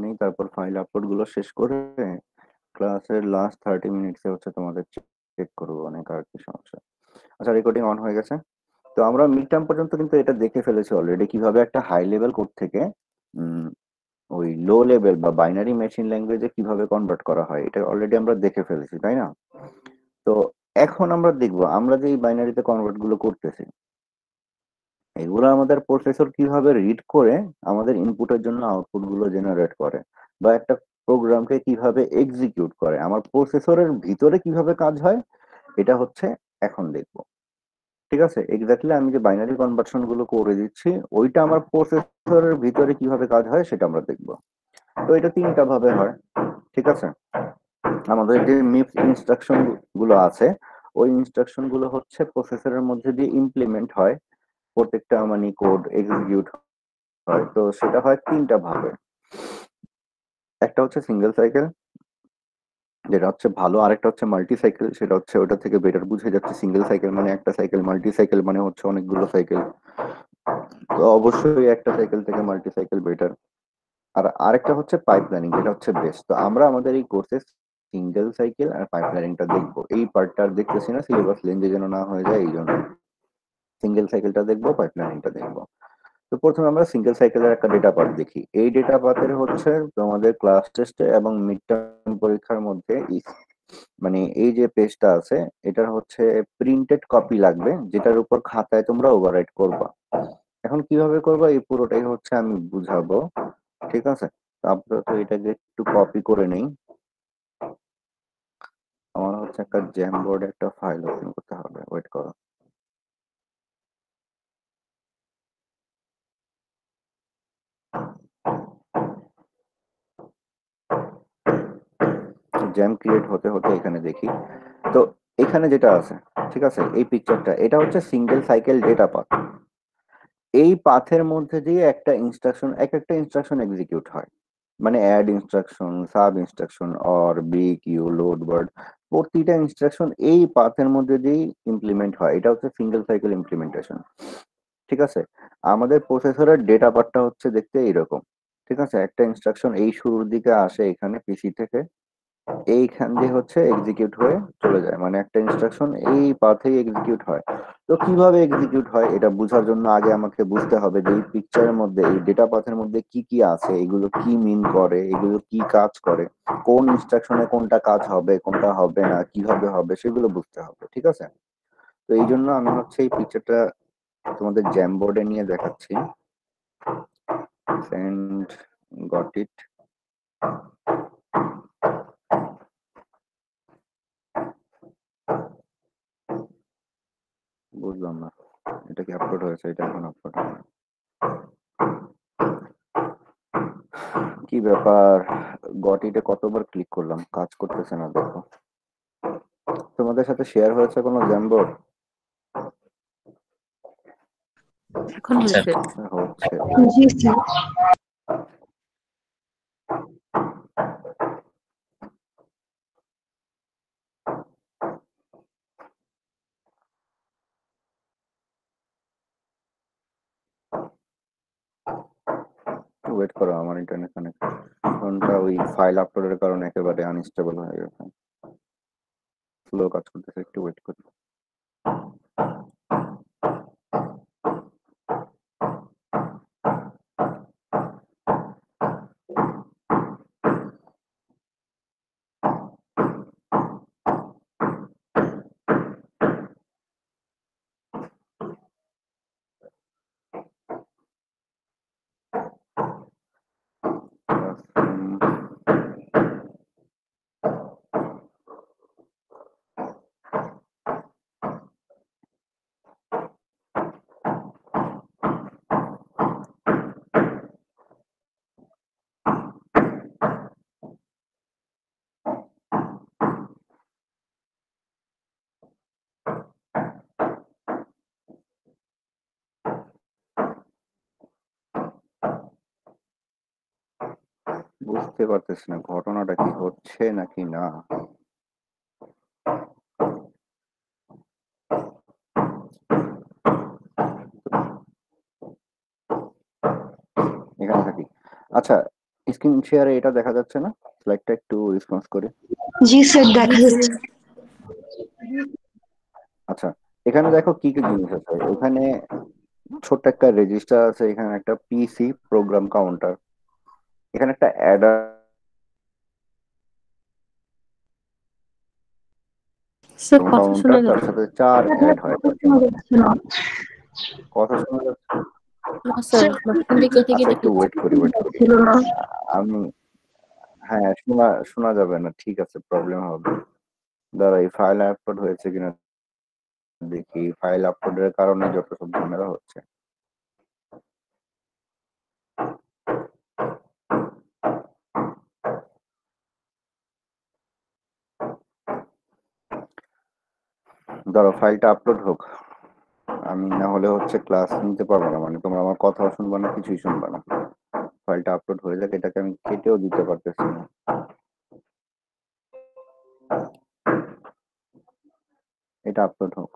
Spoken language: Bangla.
নেই, তারপর ফাইল আপলোড গুলো শেষ করে ক্লাসের লাস্ট 30 মিনিটসে হচ্ছে তোমাদের চেক করবো অনেক আর কি সমস্যা। আচ্ছা, রেকর্ডিং অন হয়ে গেছে। তো আমরা মিড টার্ম পর্যন্ত কিন্তু এটা দেখে ফেলেছি অলরেডি, কিভাবে একটা হাই লেভেল কোড থেকে উম, ওই লো লেভেল বা বাইনারি মেশিন ল্যাঙ্গুয়েজে কিভাবে কনভার্ট করা হয়, এটা অলরেডি আমরা দেখে ফেলেছি, তাই না? তো এখন আমরা দেখবো আমরা যে এই বাইনারিতে কনভার্ট গুলো করতেছি, এগুলো আমাদের প্রসেসর কিভাবে রিড করে আমাদের ইনপুটের জন্য আউটপুট গুলো জেনারেট করে, বা একটা প্রোগ্রামকে কিভাবে এক্সিকিউট করে, আমার প্রসেসরের ভিতরে কিভাবে কাজ হয়, এটা হচ্ছে এখন দেখবো। ঠিক আছে, এক্স্যাক্টলি আমি যে বাইনারি কনভার্সন গুলো করে দিচ্ছি ওইটা আমার প্রসেসরের ভিতরে কিভাবে কাজ হয় সেটা আমরা দেখবো। তো এটা তিনটা ভাবে হয়। ঠিক আছে, আমাদের যে মিপস ইনস্ট্রাকশন গুলো আছে, ওই ইনস্ট্রাকশন গুলো হচ্ছে প্রসেসরের মধ্যে দিয়ে ইমপ্লিমেন্ট হয়, প্রত্যেকটা মানে কোড এক্সিকিউট হয়। তো সেটা হয় তিনটা ভাবে। একটা হচ্ছে সিঙ্গেল সাইকেল, যেটা হচ্ছে ভালো। আরেকটা হচ্ছে মাল্টি সাইকেল, সেটা হচ্ছে ওটা থেকে বেটার বুঝে যাচ্ছে। সিঙ্গেল সাইকেল মানে একটা সাইকেল, মাল্টি সাইকেল মানে হচ্ছে অনেকগুলো সাইকেল। তো অবশ্যই একটা সাইকেল থেকে মাল্টি সাইকেল বেটার। আর আরেকটা হচ্ছে পাইপ প্ল্যানিং, যেটা হচ্ছে বেস্ট। তো আমরা আমাদের এই কোর্সে সিঙ্গেল সাইকেল আর পাইপ প্ল্যানিংটা দেখবো। এই পার্টটা আর দেখতেছি না, সিলেবাস লেন্থ যেন না হয়ে যায়, এই জন্য সিঙ্গেল সাইকেলটা দেখবো, পাইপ প্ল্যানিংটা দেখবো। তো প্রথমে আমরা সিঙ্গেল সাইকেলের একটা ডেটা পার্ট দেখি। এই ডেটা পার্টের হচ্ছে তোমাদের ক্লাস টেস্টে এবং মিড টার্ম পরীক্ষার মধ্যে মানে এই যে পেজটা আছে, এটার হচ্ছে প্রিন্টেড কপি লাগবে, যেটার উপর খাতায় তোমরা ওভাররাইট করবা। এখন কিভাবে করবা এই পুরোটাই হচ্ছে আমি বুঝাবো। ঠিক আছে, তো আপাতত এটাকে একটু কপি করে নেই। আমার হচ্ছে একটা জ্যাম বোর্ডে একটা ফাইল ওপেন করতে হবে, ওয়েট করো। জ্যাম ক্রিয়েট হতে হতে এখানে দেখি। তো এখানে যেটা আছে, ঠিক আছে, এই পিকচারটা, এটা হচ্ছে সিঙ্গেল সাইকেল ডেটা পাথ। এই পাথের মধ্যে দিয়ে একটা ইনস্ট্রাকশন, এক একটা ইনস্ট্রাকশন এক্সিকিউট হয়। মানে add instruction, sub instruction, or, B Q, load word, প্রতিটা ইনস্ট্রাকশন এই পাথের মধ্যে দিয়েই ইমপ্লিমেন্ট হয়। এটা হচ্ছে সিঙ্গেল সাইকেল ইমপ্লিমেন্টেশন। ঠিক আছে, আমাদের প্রসেসরের ডেটা পার্টটা হচ্ছে দেখতে এইরকম। ঠিক আছে, একটা ইনস্ট্রাকশন এই শুরুর দিকে আসে এখানে পিসি থেকে, এইখান দিয়ে হচ্ছে এক্সিকিউট হয়ে চলে যায়, মানে একটা ইনস্ট্রাকশন এই পাথেই এক্সিকিউট হয়। তো কিভাবে এক্সিকিউট হয় এটা বোঝার জন্য আগে আমাকে বুঝতে হবে যে এই পিকচারের মধ্যে, এই ডেটা পাথের মধ্যে কি কি আছে, এগুলো কি মিন করে, এগুলো কি কাজ করে, কোন ইনস্ট্রাকশনে কোনটা কাজ হবে কোনটা হবে না, কিভাবে হবে সেগুলো বুঝতে হবে। ঠিক আছে, তো এই জন্য আমি হচ্ছে এই পিকচারটা তোমাদের জ্যাম বোর্ডে নিয়ে দেখাচ্ছি। Send, got it. বুঝলাম না, এটা কি আপলোড হয়েছে? এটা এখন আপলোড হবে না। কি ব্যাপার, গটিতে কতবার ক্লিক করলাম, কাজ করতেছে না দেখো। তোমাদের সাথে শেয়ার হয়েছে কোনো জ্যামবোর্ড? এখন হয়েছে। হচ্ছে। জি স্যার। ওয়েট করো, আমার ইন্টারনেট কানেক্ট ফোনটা ওই ফাইল আপলোডের কারণে একেবারে আনস্টেবল হয়ে গেছে, স্লো কাজ করতেছে, একটু ওয়েট করি। বুঝতে পারতেছি না ঘটনাটা কি হচ্ছে নাকি না। এখানে থাকি। আচ্ছা, স্ক্রিন শেয়ারে এটা দেখা যাচ্ছে না? স্লাইডটা একটু রেসপন্স করে। জি স্যার দেখা যাচ্ছে। আচ্ছা, এখানে দেখো কি কি জিনিস আছে। এখানে ছোট্ট একটা রেজিস্টার আছে, এখানে একটা পিসি প্রোগ্রাম কাউন্টার, এখানে একটা অ্যাডার স্যার কথা কাউন্টার, শোনা তার যাচ্ছে সাথে 4 অ্যাড হয়। কথা শোনা যাচ্ছে? না স্যার, মাঝখান দিয়ে কেটে আচ্ছা কেটে একটু যাচ্ছে। ওয়েট করি। আমি হ্যাঁ, শোনা যাবে না। ঠিক আছে, প্রবলেম হবে। দাঁড়াই, ফাইল আপলোড হয়েছে কিনা দেখি। ফাইল আপলোডের কারণে যত সব ঝামেলা হচ্ছে। ধরো ফাইলটা আপলোড হোক, আমি না হলে হচ্ছে ক্লাস নিতে পারবো না, মানে তোমরা আমার কথাও শুনবা না, কিছুই শুনবা না। ফাইলটা আপলোড হয়ে যাক, এটাকে আমি কেটেও দিতে পারতেছি না। এটা আপলোড হোক।